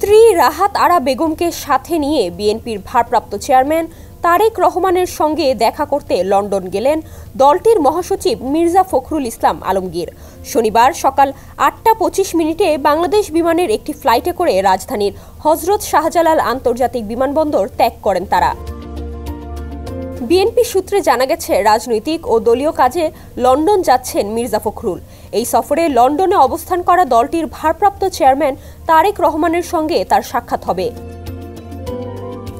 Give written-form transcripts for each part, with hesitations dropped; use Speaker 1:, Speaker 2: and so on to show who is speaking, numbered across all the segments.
Speaker 1: স্ত্রী রাহাত আরা বেগমকে সাথে নিয়ে বিএনপির ভারপ্রাপ্ত চেয়ারম্যান তারেক রহমানের সঙ্গে দেখা করতে লন্ডন গেলেন দলটির মহাসচিব মির্জা ফখরুল ইসলাম আলমগীর। শনিবার সকাল ৮টা ২৫ বাংলাদেশ বিমানের একটি ফ্লাইটে করে রাজধানীর হজরত শাহজালাল আন্তর্জাতিক বিমানবন্দর ত্যাগ করেন তারা। বিএনপি সূত্রে জানা গেছে, রাজনৈতিক ও দলীয় কাজে লন্ডন যাচ্ছেন মির্জা ফখরুল। এই সফরে লন্ডনে অবস্থান করা দলটির ভারপ্রাপ্ত চেয়ারম্যান তারেক রহমানের সঙ্গে তার সাক্ষাৎ হবে।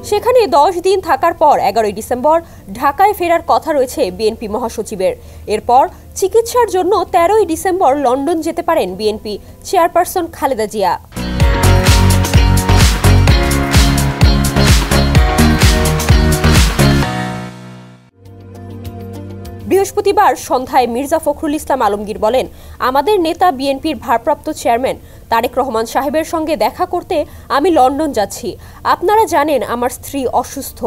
Speaker 1: সেখানে ১০ দিন থাকার পর ১১ ডিসেম্বর ঢাকায় ফেরার কথা রয়েছে বিএনপি মহাসচিবের। এরপর চিকিৎসার জন্য ১৩ ডিসেম্বর লন্ডন যেতে পারেন বিএনপি চেয়ারপারসন খালেদা জিয়া। বৃহস্পতিবার সন্ধ্যায় মির্জা ফখরুল ইসলাম আলমগীর বলেন, আমাদের নেতা বিএনপির ভারপ্রাপ্ত চেয়ারম্যান তারেক রহমান সাহেবের সঙ্গে দেখা করতে আমি লন্ডন যাচ্ছি। আপনারা জানেন আমার স্ত্রী অসুস্থ,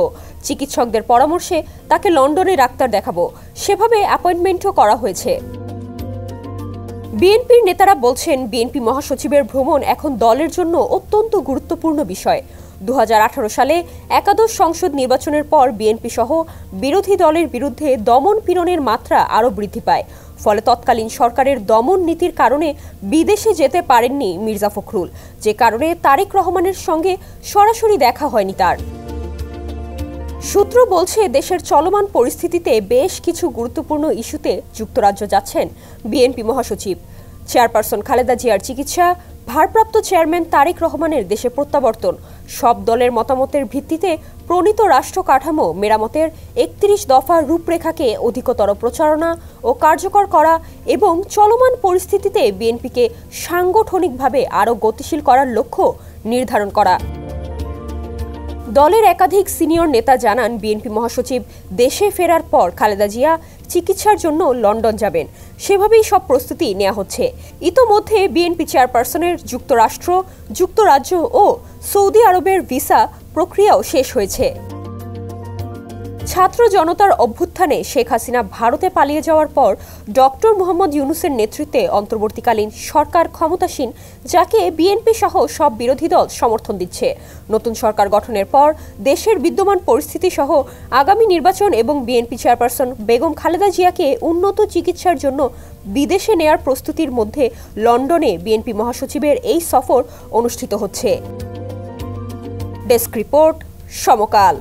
Speaker 1: চিকিৎসকদের পরামর্শে তাকে লন্ডনে ডাক্তার দেখাবো, সেভাবে অ্যাপয়েন্টমেন্টও করা হয়েছে। বিএনপির নেতারা বলছেন, বিএনপি মহাসচিবের ভ্রমণ এখন দলের জন্য অত্যন্ত গুরুত্বপূর্ণ বিষয়। ২০১৮ সালে একাদশ সংসদ নির্বাচনের পর বিএনপি সহ বিরোধী দলের বিরুদ্ধে দমন পীড়নের মাত্রা আরও বৃদ্ধি পায়। ফলে তৎকালীন সরকারের দমন নীতির কারণে বিদেশে যেতে পারেননি মির্জা ফখরুল, যে কারণে তারেক রহমানের সঙ্গে সরাসরি দেখা হয়নি তার। সূত্র বলছে, দেশের চলমান পরিস্থিতিতে বেশ কিছু গুরুত্বপূর্ণ ইস্যুতে যুক্তরাজ্য যাচ্ছেন বিএনপি মহাসচিব। চেয়ারপারসন খালেদা জিয়ার চিকিৎসা, ভারপ্রাপ্ত চেয়ারম্যান তারেক রহমানের দেশে প্রত্যাবর্তন, সব দলের মতামতের ভিত্তিতে প্রণীত রাষ্ট্র কাঠামো মেরামতের ৩১ দফার রূপরেখাকে অধিকতর প্রচারণা ও কার্যকর করা এবং চলমান পরিস্থিতিতে বিএনপিকে সাংগঠনিকভাবে আরও গতিশীল করার লক্ষ্য নির্ধারণ করা। দলের একাধিক সিনিয়র নেতা জানান, বিএনপি মহাসচিব দেশে ফেরার পর খালেদা জিয়া চিকিৎসার জন্য লন্ডন যাবেন, সেভাবেই সব প্রস্তুতি নেওয়া হচ্ছে। ইতোমধ্যে বিএনপি চেয়ারপারসনের যুক্তরাষ্ট্র, যুক্তরাজ্য ও সৌদি আরবের ভিসা প্রক্রিয়াও শেষ হয়েছে। ছাত্র জনতার অভ্যুত্থানে শেখ হাসিনা ভারতে পালিয়ে যাওয়ার পর ডক্টর মোহাম্মদ ইউনূসের নেতৃত্বে অন্তর্বর্তীকালীন সরকার ক্ষমতাসীন, যাকে বিএনপি সহ সব বিরোধী দল সমর্থন দিচ্ছে। নতুন সরকার গঠনের পর দেশের বিদ্যমান পরিস্থিতি সহ আগামী নির্বাচন এবং বিএনপি চেয়ারপারসন বেগম খালেদা জিয়াকে উন্নত চিকিৎসার জন্য বিদেশে নেয়ার প্রস্তুতির মধ্যে লন্ডনে বিএনপি মহাসচিবের এই সফর অনুষ্ঠিত হচ্ছে। ডেস্ক রিপোর্ট, সমকাল।